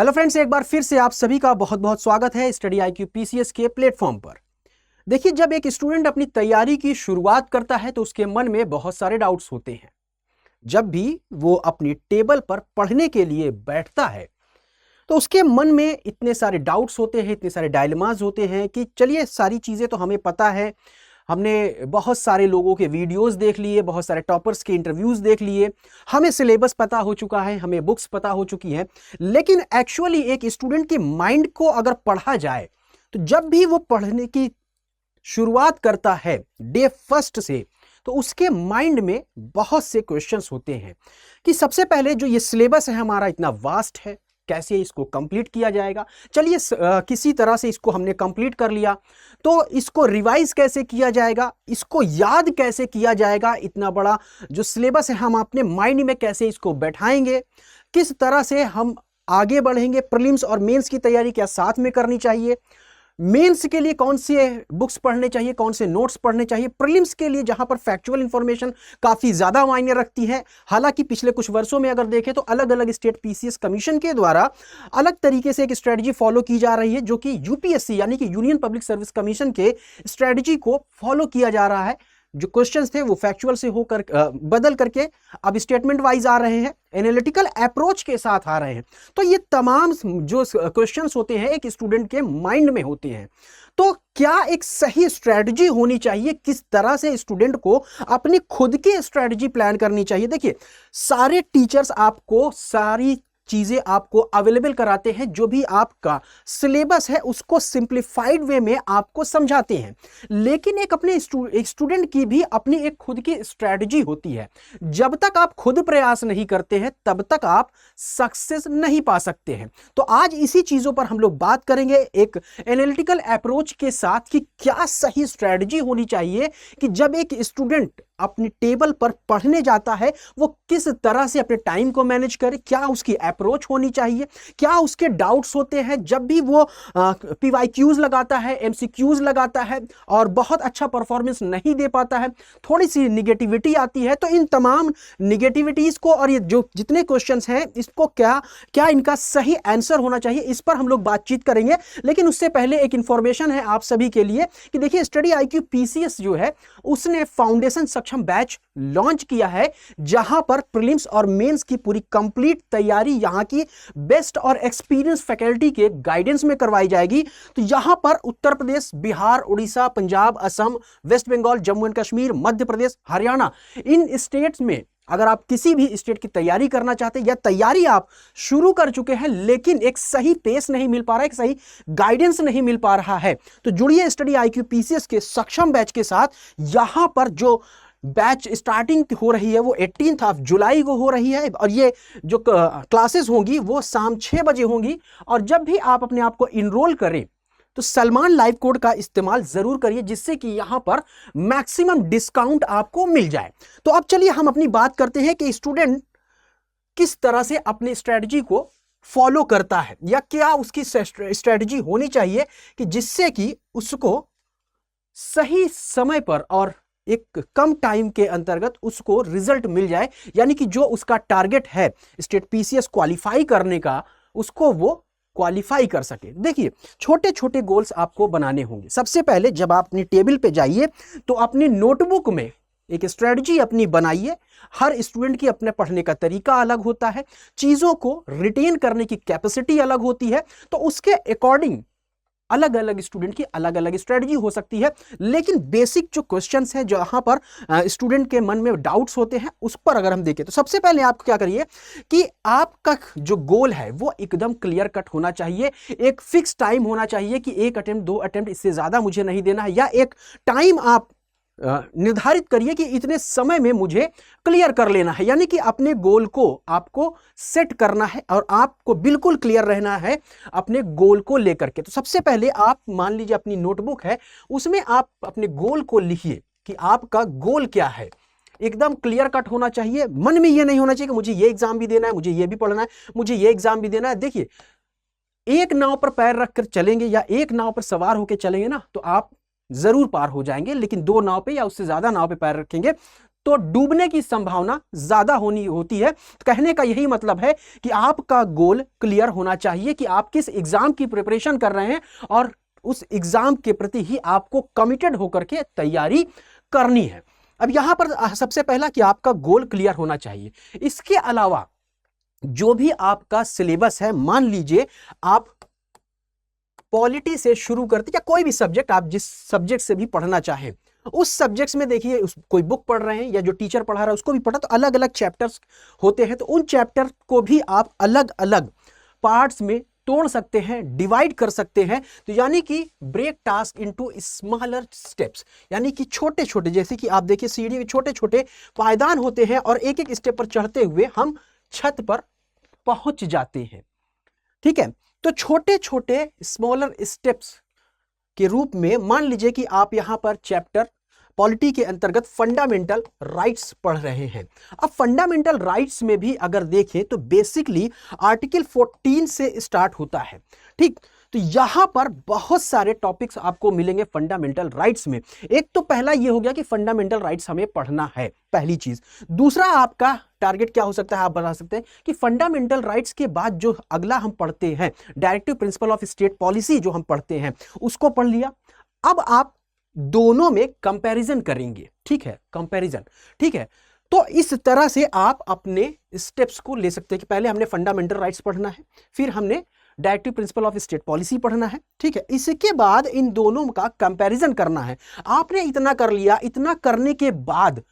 Hello friends, एक बार फिर से आप सभी का बहुत बहुत स्वागत है स्टडी IQ PCS के प्लेटफॉर्म पर। देखिए, जब एक स्टूडेंट अपनी तैयारी की शुरुआत करता है तो उसके मन में बहुत सारे डाउट्स होते हैं। जब भी वो अपनी टेबल पर पढ़ने के लिए बैठता है तो उसके मन में इतने सारे डाउट्स होते हैं, इतने सारे डायलेमास होते हैं कि चलिए, सारी चीज़ें तो हमें पता है, हमने बहुत सारे लोगों के वीडियोस देख लिए, बहुत सारे टॉपर्स के इंटरव्यूज़ देख लिए, हमें सिलेबस पता हो चुका है, हमें बुक्स पता हो चुकी हैं। लेकिन एक्चुअली एक स्टूडेंट के माइंड को अगर पढ़ा जाए तो जब भी वो पढ़ने की शुरुआत करता है डे फर्स्ट से, तो उसके माइंड में बहुत से क्वेश्चंस होते हैं कि सबसे पहले जो ये सिलेबस है हमारा इतना वास्ट है, कैसे इसको कंप्लीट किया जाएगा। चलिए, किसी तरह से इसको हमने कंप्लीट कर लिया, तो इसको रिवाइज कैसे किया जाएगा, इसको याद कैसे किया जाएगा, इतना बड़ा जो सिलेबस है हम अपने माइंड में कैसे इसको बैठाएंगे, किस तरह से हम आगे बढ़ेंगे, प्रीलिम्स और मेंस की तैयारी क्या साथ में करनी चाहिए, मेंस के लिए कौन से बुक्स पढ़ने चाहिए, कौन से नोट्स पढ़ने चाहिए, प्रीलिम्स के लिए जहां पर फैक्चुअल इंफॉर्मेशन काफी ज्यादा मायने रखती है। हालांकि पिछले कुछ वर्षों में अगर देखें तो अलग अलग स्टेट PCS कमीशन के द्वारा अलग तरीके से एक स्ट्रेटजी फॉलो की जा रही है, जो कि UPSC यानी कि यूनियन पब्लिक सर्विस कमीशन के स्ट्रेटजी को फॉलो किया जा रहा है। जो क्वेश्चंस थे वो फैक्चुअल से होकर बदल करके अब स्टेटमेंट वाइज आ रहे हैं, एनालिटिकल अप्रोच के साथ आ रहे हैं। तो ये तमाम जो क्वेश्चंस होते हैं एक स्टूडेंट के माइंड में होते हैं। तो क्या एक सही स्ट्रेटजी होनी चाहिए, किस तरह से स्टूडेंट को अपनी खुद की स्ट्रेटजी प्लान करनी चाहिए। देखिए, सारे टीचर्स आपको सारी चीजें आपको अवेलेबल कराते हैं, जो भी आपका सिलेबस है उसको सिंप्लीफाइड वे में आपको समझाते हैं। लेकिन एक स्टूडेंट की भी अपनी एक खुद की स्ट्रेटजी होती है। जब तक आप खुद प्रयास नहीं करते हैं तब तक आप सक्सेस नहीं पा सकते हैं। तो आज इसी चीजों पर हम लोग बात करेंगे एक एनालिटिकल अप्रोच के साथ कि क्या सही स्ट्रेटजी होनी चाहिए कि जब एक स्टूडेंट अपनी टेबल पर पढ़ने जाता है वो किस तरह से अपने टाइम को मैनेज करे, क्या उसकी अप्रोच होनी चाहिए, क्या उसके डाउट्स होते हैं जब भी वो PYQs लगाता है, MCQs लगाता है और बहुत अच्छा परफॉर्मेंस नहीं दे पाता है, थोड़ी सी निगेटिविटी आती है। तो इन तमाम निगेटिविटीज को और ये जो जितने क्वेश्चंस हैं इसको क्या क्या इनका सही आंसर होना चाहिए, इस पर हम लोग बातचीत करेंगे। लेकिन उससे पहले एक इंफॉर्मेशन है आप सभी के लिए कि देखिए, स्टडी IQ PCS जो है उसने फाउंडेशन सक्षम बैच लॉन्च किया है, जहां पर प्रीलिम्स और मेंस की पूरी कंप्लीट तैयारी यहां की बेस्ट और एक्सपीरियंस फैकल्टी के गाइडेंस में करवाई जाएगी। तो यहां पर उत्तर प्रदेश, बिहार, उड़ीसा, पंजाब, असम, वेस्ट बंगाल, जम्मू एंड कश्मीर, मध्य प्रदेश, हरियाणा, इन स्टेट्स में अगर आप किसी भी स्टेट की तैयारी करना चाहते हैं या तैयारी आप शुरू कर चुके हैं लेकिन एक सही पेस नहीं मिल पा रहा है, एक सही गाइडेंस नहीं मिल पा रहा है, तो जुड़िए स्टडी IQ PCS के सक्षम बैच के साथ। यहां पर जो बैच स्टार्टिंग हो रही है वो 18 जुलाई को हो रही है और ये जो क्लासेस होंगी वो शाम 6 बजे होंगी। और जब भी आप अपने आप को इनरोल करें तो सलमान लाइव कोड का इस्तेमाल जरूर करिए, जिससे कि यहां पर मैक्सिमम डिस्काउंट आपको मिल जाए। तो अब चलिए हम अपनी बात करते हैं कि स्टूडेंट किस तरह से अपनी स्ट्रेटजी को फॉलो करता है या क्या उसकी स्ट्रेटजी होनी चाहिए कि जिससे कि उसको सही समय पर और एक कम टाइम के अंतर्गत उसको रिजल्ट मिल जाए, यानी कि जो उसका टारगेट है स्टेट PCS क्वालिफाई करने का, उसको वो क्वालिफाई कर सके। देखिए, छोटे छोटे गोल्स आपको बनाने होंगे। सबसे पहले जब आप अपनी टेबल पे जाइए तो अपनी नोटबुक में एक स्ट्रेटजी अपनी बनाइए। हर स्टूडेंट की अपने पढ़ने का तरीका अलग होता है, चीजों को रिटेन करने की कैपेसिटी अलग होती है, तो उसके अकॉर्डिंग अलग अलग स्टूडेंट की अलग अलग स्ट्रेटजी हो सकती है। लेकिन बेसिक जो क्वेश्चंस है जहां पर स्टूडेंट के मन में डाउट्स होते हैं उस पर अगर हम देखें तो सबसे पहले आप क्या करिए कि आपका जो गोल है वो एकदम क्लियर कट होना चाहिए। एक फिक्स टाइम होना चाहिए कि 1 अटेम्प्ट 2 अटेम्प्ट इससे ज्यादा मुझे नहीं देना है, या एक टाइम आप निर्धारित करिए कि इतने समय में मुझे क्लियर कर लेना है। यानी कि अपने गोल को आपको सेट करना है और आपको बिल्कुल क्लियर रहना है अपने गोल को लेकर के। तो सबसे पहले आप मान लीजिए अपनी नोटबुक है, उसमें आप अपने गोल को लिखिए कि आपका गोल क्या है। एकदम क्लियर कट होना चाहिए, मन में ये नहीं होना चाहिए कि मुझे ये एग्जाम भी देना है, मुझे ये भी पढ़ना है, मुझे ये एग्जाम भी देना है। देखिए, एक नाव पर पैर रखकर चलेंगे या एक नाव पर सवार होकर चलेंगे ना तो आप जरूर पार हो जाएंगे, लेकिन 2 नाव पे या उससे ज्यादा नाव पे पैर रखेंगे तो डूबने की संभावना ज्यादा होती है। तो कहने का यही मतलब है कि आपका गोल क्लियर होना चाहिए कि आप किस एग्जाम की प्रिपरेशन कर रहे हैं और उस एग्जाम के प्रति ही आपको कमिटेड होकर के तैयारी करनी है। अब यहां पर सबसे पहला कि आपका गोल क्लियर होना चाहिए। इसके अलावा जो भी आपका सिलेबस है, मान लीजिए आप पॉलिटी से शुरू करते या कोई भी सब्जेक्ट, आप जिस सब्जेक्ट से भी पढ़ना चाहें उस सब्जेक्ट्स में देखिए, कोई बुक पढ़ रहे हैं या जो टीचर पढ़ा रहा है उसको भी पढ़ा, तो अलग अलग चैप्टर्स होते हैं। तो उन चैप्टर को भी आप अलग अलग पार्ट्स में तोड़ सकते हैं, डिवाइड कर सकते हैं। तो यानी कि break task into smaller steps, यानी कि छोटे छोटे, जैसे कि आप देखिए सीढ़ी में छोटे छोटे पायदान होते हैं और एक एक स्टेप पर चढ़ते हुए हम छत पर पहुंच जाते हैं। ठीक है, तो छोटे छोटे स्मॉलर स्टेप्स के रूप में मान लीजिए कि आप यहां पर चैप्टर पॉलिटी के अंतर्गत फंडामेंटल राइट्स पढ़ रहे हैं। अब फंडामेंटल राइट्स में भी अगर देखें तो बेसिकली आर्टिकल 14 से स्टार्ट होता है। ठीक, तो यहां पर बहुत सारे टॉपिक्स आपको मिलेंगे फंडामेंटल राइट्स में। एक तो पहला ये हो गया कि फंडामेंटल राइट्स हमें पढ़ना है, पहली चीज। दूसरा आपका टारगेट क्या हो सकता है, आप बता सकते हैं कि फंडामेंटल राइट्स के बाद जो अगला हम पढ़ते हैं, directive principle of state policy जो हम पढ़ते हैं उसको पढ़ लिया। अब आप दोनों में कंपैरिजन करेंगे। ठीक है, कंपैरिजन। ठीक है, तो इस तरह से आप अपने स्टेप्स को ले सकते हैं कि पहले हमने फंडामेंटल राइट्स पढ़ना है, फिर हमने directive principle of state policy पढ़ना है। ठीक है, इसके बाद इन दोनों का कंपैरिजन करना है। आपने इतना कर लिया, इतना करने के बाद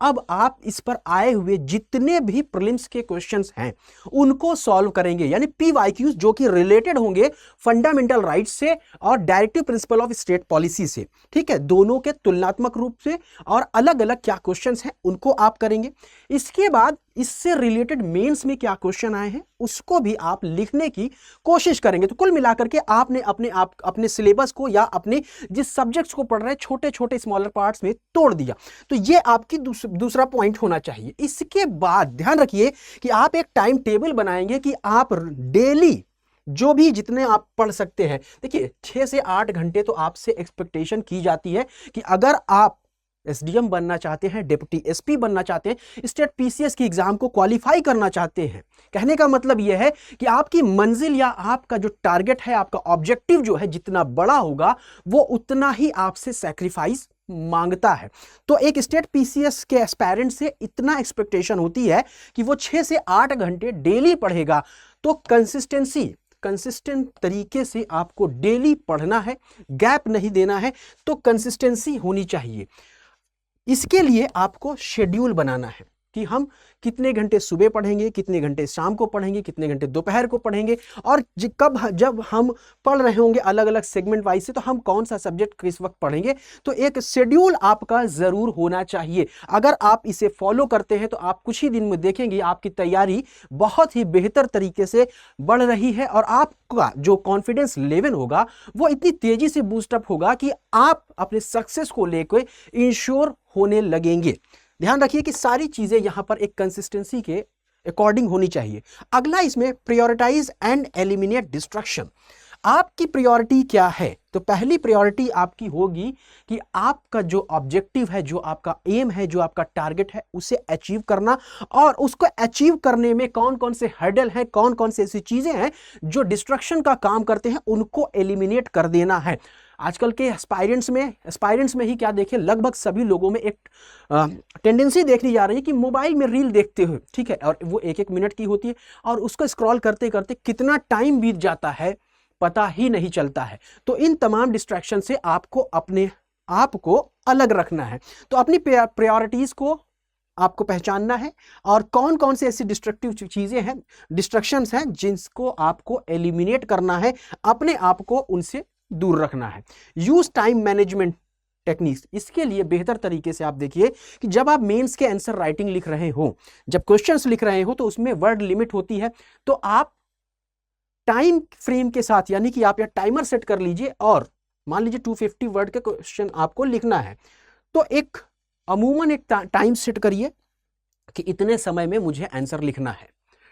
अब आप इस पर आए हुए जितने भी प्रीलिम्स के क्वेश्चंस हैं उनको सॉल्व करेंगे, यानी पीवाईक्यूज जो कि रिलेटेड होंगे फंडामेंटल राइट्स से और directive principle of state policy से। ठीक है, दोनों के तुलनात्मक रूप से और अलग अलग क्या क्वेश्चंस हैं उनको आप करेंगे। इसके बाद इससे रिलेटेड मेंस में क्या क्वेश्चन आए हैं उसको भी आप लिखने की कोशिश करेंगे। तो कुल मिलाकर के आपने अपने सिलेबस को या अपने जिस सब्जेक्ट्स को पढ़ रहे हैं छोटे छोटे स्मॉलर पार्ट्स में तोड़ दिया। तो ये आपकी दूसरा पॉइंट होना चाहिए। इसके बाद ध्यान रखिए कि आप एक टाइम टेबल बनाएंगे कि आप डेली जो भी जितने आप पढ़ सकते हैं। देखिए 6 से 8 घंटे तो आपसे एक्सपेक्टेशन की जाती है कि अगर आप एसडीएम बनना चाहते हैं, डिप्टी एसपी बनना चाहते हैं, स्टेट पीसीएस की एग्जाम को क्वालिफाई करना चाहते हैं, कहने का मतलब यह है कि आपकी मंजिल या आपका जो टारगेट है, आपका ऑब्जेक्टिव जो है जितना बड़ा होगा वो उतना ही आपसे सैक्रिफाइस मांगता है। तो एक स्टेट पीसीएस के एस्पायरेंट से इतना एक्सपेक्टेशन होती है कि वो 6 से 8 घंटे डेली पढ़ेगा। तो कंसिस्टेंट तरीके से आपको डेली पढ़ना है, गैप नहीं देना है, तो कंसिस्टेंसी होनी चाहिए। इसके लिए आपको शेड्यूल बनाना है कि हम कितने घंटे सुबह पढ़ेंगे, कितने घंटे शाम को पढ़ेंगे, कितने घंटे दोपहर को पढ़ेंगे, और जब हम पढ़ रहे होंगे अलग अलग सेगमेंट वाइज से, तो हम कौन सा सब्जेक्ट किस वक्त पढ़ेंगे। तो एक शेड्यूल आपका जरूर होना चाहिए। अगर आप इसे फॉलो करते हैं तो आप कुछ ही दिन में देखेंगे आपकी तैयारी बहुत ही बेहतर तरीके से बढ़ रही है और आपका जो कॉन्फिडेंस लेवल होगा वो इतनी तेजी से बूस्टअप होगा कि आप अपने सक्सेस को लेकर इंश्योर होने लगेंगे। ध्यान रखिए कि सारी चीजें यहां पर एक कंसिस्टेंसी के अकॉर्डिंग होनी चाहिए। अगला इसमें प्रायोरिटाइज एंड एलिमिनेट डिस्ट्रैक्शन। आपकी प्रायोरिटी क्या है? तो पहली प्रायोरिटी आपकी होगी कि आपका जो ऑब्जेक्टिव है, जो आपका एम है, जो आपका टारगेट है, उसे अचीव करना, और उसको अचीव करने में कौन कौन से हर्डल हैं, कौन कौन से ऐसी चीजें हैं जो डिस्ट्रैक्शन का काम करते हैं, उनको एलिमिनेट कर देना है। आजकल के एस्पायरेंट्स में ही क्या देखें, लगभग सभी लोगों में एक टेंडेंसी देखी जा रही है कि मोबाइल में रील देखते हुए, ठीक है, और वो 1-1 मिनट की होती है और उसको स्क्रॉल करते करते कितना टाइम बीत जाता है पता ही नहीं चलता है। तो इन तमाम डिस्ट्रैक्शन से आपको अपने आप को अलग रखना है। तो अपनी प्रायोरिटीज को आपको पहचानना है और कौन कौन से ऐसी डिस्ट्रक्टिव चीजें हैं, डिस्ट्रैक्शंस हैं, जिनको आपको एलिमिनेट करना है, अपने आप को उनसे दूर रखना है। Use time management techniques. इसके लिए बेहतर तरीके से आप देखिए कि जब आप मेंस के आंसर राइटिंग लिख रहे हो, जब क्वेश्चंस लिख रहे हो, तो उसमें वर्ड लिमिट होती है। तो आप टाइम फ्रेम के साथ, यानी कि आप या टाइमर सेट कर लीजिए और मान लीजिए 250 वर्ड के क्वेश्चन आपको लिखना है, तो अमूमन एक टाइम सेट करिए कि इतने समय में मुझे आंसर लिखना है,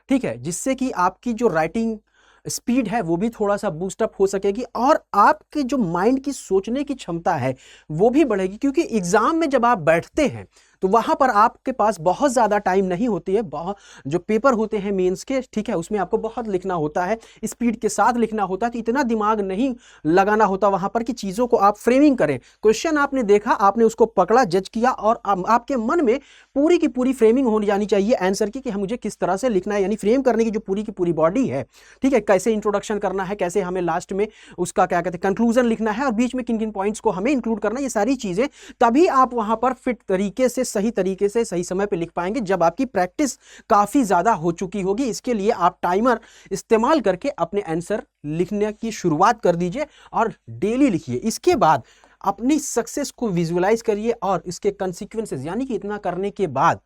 ठीक है, जिससे कि आपकी जो राइटिंग स्पीड है वो भी थोड़ा सा बूस्टअप हो सकेगी और आपके जो माइंड की सोचने की क्षमता है वो भी बढ़ेगी। क्योंकि एग्जाम में जब आप बैठते हैं तो वहां पर आपके पास बहुत ज़्यादा टाइम नहीं होती है। बहुत जो पेपर होते हैं मेंस के, ठीक है, उसमें आपको बहुत लिखना होता है, स्पीड के साथ लिखना होता है, तो इतना दिमाग नहीं लगाना होता वहां पर कि चीज़ों को आप फ्रेमिंग करें। क्वेश्चन आपने देखा, आपने उसको पकड़ा, जज किया, और आपके मन में पूरी की पूरी फ्रेमिंग होनी जानी चाहिए आंसर की कि मुझे किस तरह से लिखना है, यानी फ्रेम करने की जो पूरी की पूरी बॉडी है, ठीक है, कैसे इंट्रोडक्शन करना है, कैसे हमें लास्ट में उसका क्या कहते हैं कंक्लूजन लिखना है, और बीच में किन किन पॉइंट्स को हमें इंक्लूड करना है, ये सारी चीजें तभी आप वहां पर फिट तरीके से, सही तरीके से, सही समय पे लिख पाएंगे जब आपकी प्रैक्टिस काफी ज्यादा हो चुकी होगी। इसके लिए आप टाइमर इस्तेमाल करके अपने आंसर लिखने की शुरुआत कर दीजिए और डेली लिखिए। इसके बाद अपनी सक्सेस को विजुअलाइज करिए और इसके कंसिक्वेंसेस, यानी कि इतना करने के बाद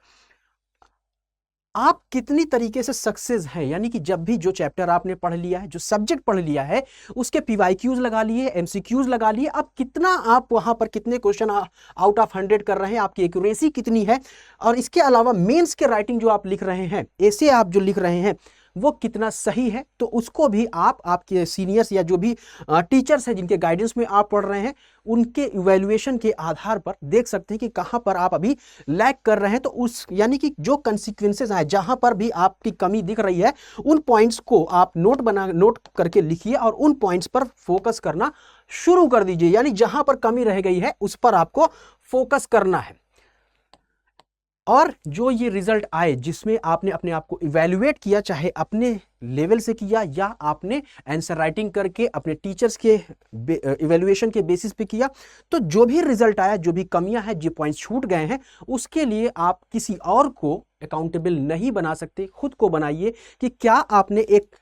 आप कितनी तरीके से सक्सेस हैं, यानी कि जब भी जो चैप्टर आपने पढ़ लिया है, जो सब्जेक्ट पढ़ लिया है, उसके पीवाईक्यूज लगा लिए, एमसीक्यूज लगा लिए, अब कितना आप वहां पर कितने क्वेश्चन आउट ऑफ 100 कर रहे हैं, आपकी एक्यूरेसी कितनी है, और इसके अलावा मेंस के राइटिंग जो आप लिख रहे हैं, ऐसे आप जो लिख रहे हैं वो कितना सही है, तो उसको भी आप आपके सीनियर्स या जो भी टीचर्स हैं जिनके गाइडेंस में आप पढ़ रहे हैं, उनके इवैल्यूएशन के आधार पर देख सकते हैं कि कहां पर आप अभी लैग कर रहे हैं। तो उस यानी कि जो कंसिक्वेंसेस आए, जहां पर भी आपकी कमी दिख रही है, उन पॉइंट्स को आप नोट करके लिखिए और उन पॉइंट्स पर फोकस करना शुरू कर दीजिए, यानी जहां पर कमी रह गई है उस पर आपको फोकस करना है। और जो ये रिजल्ट आए जिसमें आपने अपने आप को इवैल्यूएट किया, चाहे अपने लेवल से किया या आपने आंसर राइटिंग करके अपने टीचर्स के इवैल्यूएशन के बेसिस पे किया, तो जो भी रिजल्ट आया, जो भी कमियां हैं, जो पॉइंट्स छूट गए हैं, उसके लिए आप किसी और को अकाउंटेबल नहीं बना सकते, खुद को बनाइए कि क्या आपने एक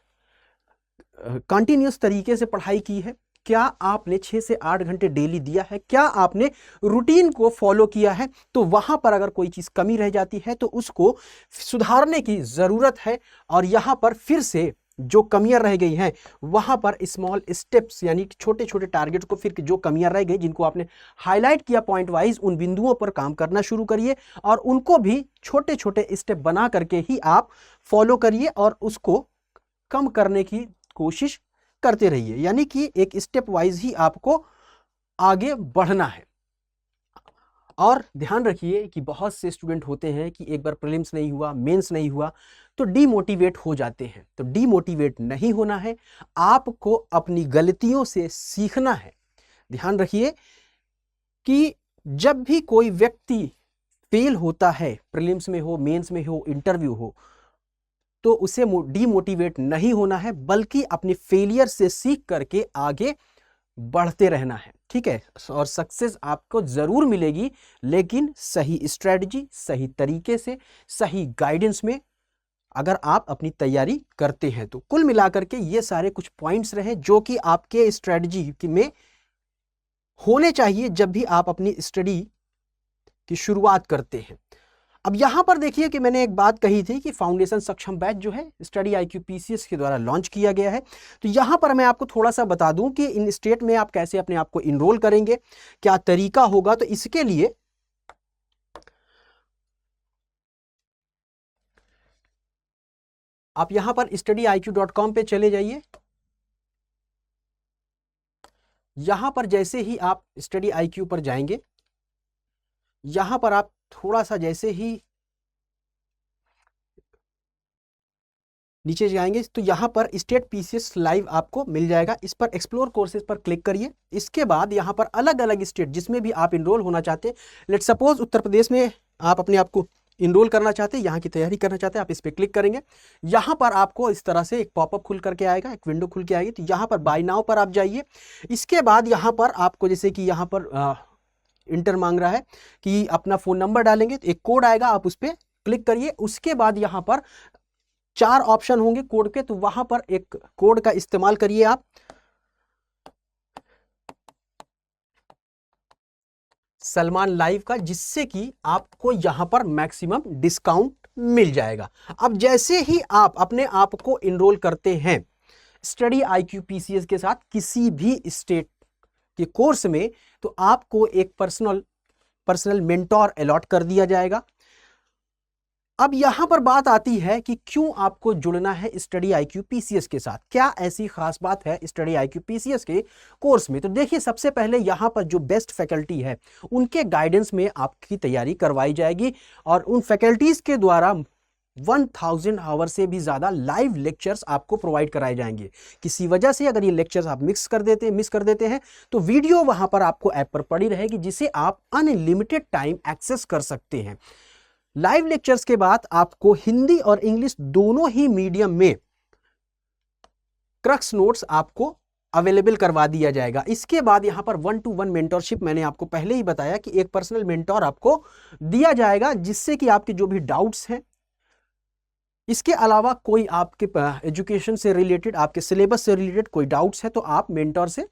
कंटिन्यूस तरीके से पढ़ाई की है, क्या आपने 6 से 8 घंटे डेली दिया है, क्या आपने रूटीन को फॉलो किया है। तो वहां पर अगर कोई चीज कमी रह जाती है तो उसको सुधारने की जरूरत है, और यहां पर फिर से जो कमियां रह गई हैं वहां पर स्मॉल स्टेप्स, यानी छोटे छोटे टारगेट को, फिर जो कमियां रह गई जिनको आपने हाईलाइट किया पॉइंट वाइज, उन बिंदुओं पर काम करना शुरू करिए और उनको भी छोटे छोटे स्टेप बना करके ही आप फॉलो करिए और उसको कम करने की कोशिश करते रहिए, यानी कि एक स्टेप वाइज ही आपको आगे बढ़ना है। और ध्यान रखिए कि बहुत से स्टूडेंट होते हैं कि एक बार प्रीलिम्स नहीं हुआ, मेंस नहीं हुआ तो डीमोटिवेट हो जाते हैं। तो डीमोटिवेट नहीं होना है, आपको अपनी गलतियों से सीखना है। ध्यान रखिए कि जब भी कोई व्यक्ति फेल होता है, प्रीलिम्स में हो, मेंस में हो, इंटरव्यू हो, तो उसे डीमोटिवेट नहीं होना है, बल्कि अपने फेलियर से सीख करके आगे बढ़ते रहना है, ठीक है। और सक्सेस आपको जरूर मिलेगी, लेकिन सही स्ट्रेटजी, सही तरीके से, सही गाइडेंस में अगर आप अपनी तैयारी करते हैं। तो कुल मिलाकर के ये सारे कुछ पॉइंट्स रहे जो कि आपके स्ट्रेटजी में होने चाहिए जब भी आप अपनी स्टडी की शुरुआत करते हैं। अब यहां पर देखिए कि मैंने एक बात कही थी कि फाउंडेशन सक्षम बैच जो है स्टडी IQ PCS के द्वारा लॉन्च किया गया है। तो यहां पर मैं आपको थोड़ा सा बता दूं कि इन स्टेट में आप कैसे अपने आप को इनरोल करेंगे, क्या तरीका होगा। तो इसके लिए आप यहां पर studiiq.com पे चले जाइए। यहां पर जैसे ही आप स्टडी IQ पर जाएंगे, यहां पर आप थोड़ा सा जैसे ही नीचे जाएंगे तो यहाँ पर स्टेट PCS लाइव आपको मिल जाएगा। इस पर एक्सप्लोर कोर्सेज पर क्लिक करिए। इसके बाद यहाँ पर अलग अलग स्टेट जिसमें भी आप इनरोल होना चाहते हैं, लेट सपोज उत्तर प्रदेश में आप अपने आप को इनरोल करना चाहते हैं, यहाँ की तैयारी करना चाहते हैं, आप इस पर क्लिक करेंगे। यहाँ पर आपको इस तरह से एक पॉपअप खुल करके आएगा, एक विंडो खुल के आएगी। तो यहाँ पर बाय नाउ पर आप जाइए। इसके बाद यहाँ पर आपको जैसे कि यहाँ पर इंटर मांग रहा है कि अपना फ़ोन नंबर डालेंगे, तो एक कोड आएगा, आप उस पर क्लिक करिए। उसके बाद यहाँ पर 4 ऑप्शन होंगे कोड के, तो वहां पर एक कोड का इस्तेमाल करिए आप। सलमान लाइव का, जिससे कि आपको यहां पर मैक्सिमम डिस्काउंट मिल जाएगा। अब जैसे ही आप अपने आप को इनरोल करते हैं स्टडी IQ PCS के साथ किसी भी स्टेट के कोर्स में, तो आपको एक पर्सनल मेंटोर अलॉट कर दिया जाएगा। अब यहां पर बात आती है कि क्यों आपको जुड़ना है स्टडी आईक्यू पीसीएस के साथ, क्या ऐसी खास बात है स्टडी आईक्यू पीसीएस के कोर्स में। तो देखिए, सबसे पहले यहां पर जो बेस्ट फैकल्टी है उनके गाइडेंस में आपकी तैयारी करवाई जाएगी और उन फैकल्टीज के द्वारा 1000 आवर से भी ज्यादा लाइव लेक्चर्स आपको प्रोवाइड कराए जाएंगे। किसी वजह से अगर ये लेक्चर्स आप मिस कर देते हैं तो वीडियो वहां पर आपको ऐप पर पड़ी रहेगी, जिसे आप अनलिमिटेड टाइम एक्सेस कर सकते हैं। लाइव लेक्चर्स के बाद आपको हिंदी और इंग्लिश दोनों ही मीडियम में क्रक्स नोट्स आपको अवेलेबल करवा दिया जाएगा। इसके बाद यहां पर 1-to-1 मेंटरशिप, मैंने आपको पहले ही बताया कि एक पर्सनल मेंटोर आपको दिया जाएगा, जिससे कि आपके जो भी डाउट्स हैं, इसके अलावा कोई आपके एजुकेशन से रिलेटेड, आपके सिलेबस से रिलेटेड कोई डाउट्स है तो आप मेंटोर से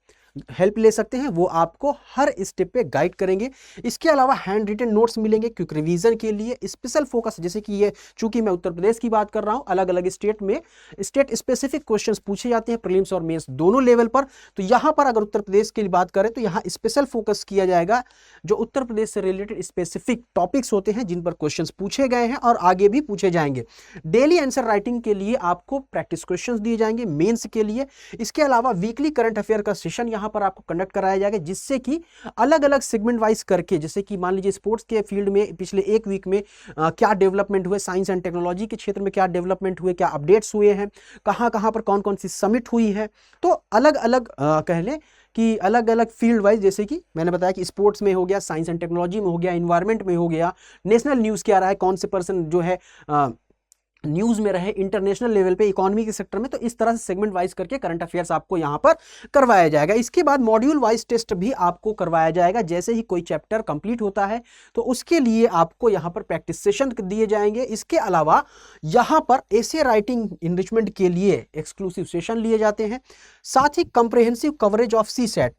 हेल्प ले सकते हैं, वो आपको हर स्टेप पे गाइड करेंगे। इसके अलावा हैंड रिटन नोट्स मिलेंगे क्विक रिवीजन के लिए, स्पेशल फोकस, जैसे कि ये चूंकि मैं उत्तर प्रदेश की बात कर रहा हूं, अलग अलग स्टेट में स्टेट स्पेसिफिक क्वेश्चंस पूछे जाते हैं प्रीलिम्स और मेंस दोनों लेवल पर। तो यहां पर अगर उत्तर प्रदेश की बात करें तो यहाँ स्पेशल फोकस किया जाएगा, जो उत्तर प्रदेश से रिलेटेड स्पेसिफिक टॉपिक्स होते हैं जिन पर क्वेश्चन पूछे गए हैं और आगे भी पूछे जाएंगे। डेली आंसर राइटिंग के लिए आपको प्रैक्टिस क्वेश्चन दिए जाएंगे मेन्स के लिए। इसके अलावा वीकली करंट अफेयर का सेशन यहाँ पर आपको कंडक्ट कराया जाएगा, जिससे कि अलग अलग सेगमेंट वाइज करके, जैसे कि मान लीजिए स्पोर्ट्स के फील्ड में पिछले एक वीक में क्या डेवलपमेंट हुए, साइंस एंड टेक्नोलॉजी के क्षेत्र में क्या डेवलपमेंट हुए, क्या अपडेट्स हुए हैं, कहां कहां पर कौन कौन सी समिट हुई है। तो अलग अलग कह लें कि अलग अलग फील्ड वाइज, जैसे कि मैंने बताया कि स्पोर्ट्स में हो गया, साइंस एंड टेक्नोलॉजी में हो गया, इन्वायरमेंट में हो गया, नेशनल न्यूज़ क्या रहा है, कौन से पर्सन जो है न्यूज में रहे, इंटरनेशनल लेवल पे, इकोनॉमी के सेक्टर में, तो इस तरह से सेगमेंट वाइज करके करंट अफेयर्स आपको यहां पर करवाया जाएगा। इसके बाद मॉड्यूल वाइज टेस्ट भी आपको करवाया जाएगा। जैसे ही कोई चैप्टर कंप्लीट होता है तो उसके लिए आपको यहां पर प्रैक्टिस सेशन दिए जाएंगे। इसके अलावा यहां पर एसे राइटिंग इनरिचमेंट के लिए एक्सक्लूसिव सेशन लिए जाते हैं। साथ ही comprehensive coverage of CSAT,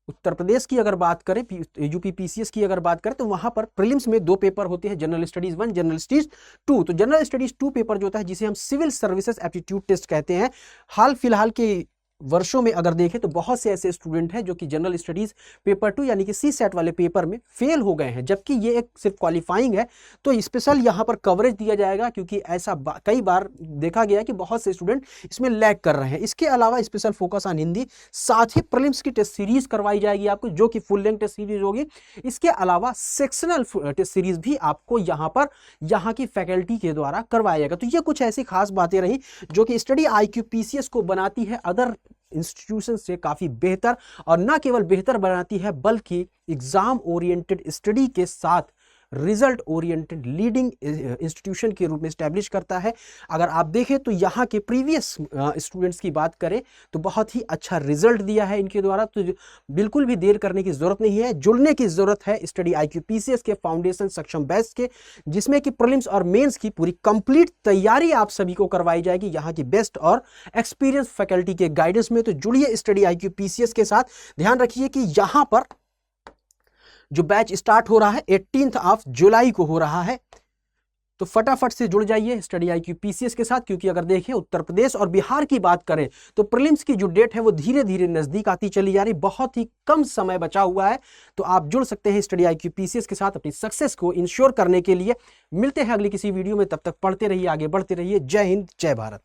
Uttar Pradesh की अगर बात करें, यूपी पीसीएस की अगर बात करें, तो वहां पर प्रीलिम्स में 2 पेपर होते हैं, जनरल स्टडीज 1, जनरल स्टडीज 2। तो जनरल स्टडीज 2 पेपर जो होता है, जिसे हम सिविल सर्विसेज एप्टीट्यूड टेस्ट कहते हैं, हाल फिलहाल के वर्षों में अगर देखें तो बहुत से ऐसे स्टूडेंट हैं जो कि जनरल स्टडीज पेपर 2 यानी कि सी सेट वाले पेपर में फेल हो गए हैं, जबकि ये एक सिर्फ क्वालिफाइंग है। तो स्पेशल यहाँ पर कवरेज दिया जाएगा, क्योंकि ऐसा कई बार देखा गया कि बहुत से स्टूडेंट इसमें लैग कर रहे हैं। इसके अलावा स्पेशल फोकस ऑन हिंदी, साथ ही प्रीलिम्स की टेस्ट सीरीज करवाई जाएगी आपको, जो कि फुल लेंथ टेस्ट सीरीज होगी। इसके अलावा सेक्शनल टेस्ट सीरीज भी आपको यहाँ पर यहाँ की फैकल्टी के द्वारा करवाया जाएगा। तो ये कुछ ऐसी खास बातें रही जो कि स्टडी आईक्यू पीसीएस को बनाती है अदर इंस्टीट्यूशन से काफी बेहतर, और ना केवल बेहतर बनाती है बल्कि एग्जाम ओरिएंटेड स्टडी के साथ रिजल्ट ओरिएंटेड लीडिंग इंस्टीट्यूशन के रूप में स्टैब्लिश करता है। अगर आप देखें तो यहाँ के प्रीवियस स्टूडेंट्स की बात करें तो बहुत ही अच्छा रिजल्ट दिया है इनके द्वारा। तो बिल्कुल भी देर करने की जरूरत नहीं है, जुड़ने की जरूरत है स्टडी आईक्यू पीसीएस के फाउंडेशन सक्षम बैच के, जिसमें कि प्रीलिम्स और मेंस की पूरी कंप्लीट तैयारी आप सभी को करवाई जाएगी यहाँ की बेस्ट और एक्सपीरियंस फैकल्टी के गाइडेंस में। तो जुड़िए स्टडी आईक्यू पीसीएस के साथ। ध्यान रखिए कि यहाँ पर जो बैच स्टार्ट हो रहा है 18 जुलाई को हो रहा है, तो फटाफट से जुड़ जाइए स्टडी आईक्यू पीसीएस के साथ, क्योंकि अगर देखें उत्तर प्रदेश और बिहार की बात करें तो प्रीलिम्स की जो डेट है वो धीरे धीरे नजदीक आती चली जा रही, बहुत ही कम समय बचा हुआ है। तो आप जुड़ सकते हैं स्टडी आईक्यू पीसीएस के साथ अपनी सक्सेस को इंश्योर करने के लिए। मिलते हैं अगली किसी वीडियो में, तब तक पढ़ते रहिए, आगे बढ़ते रहिए। जय हिंद, जय भारत।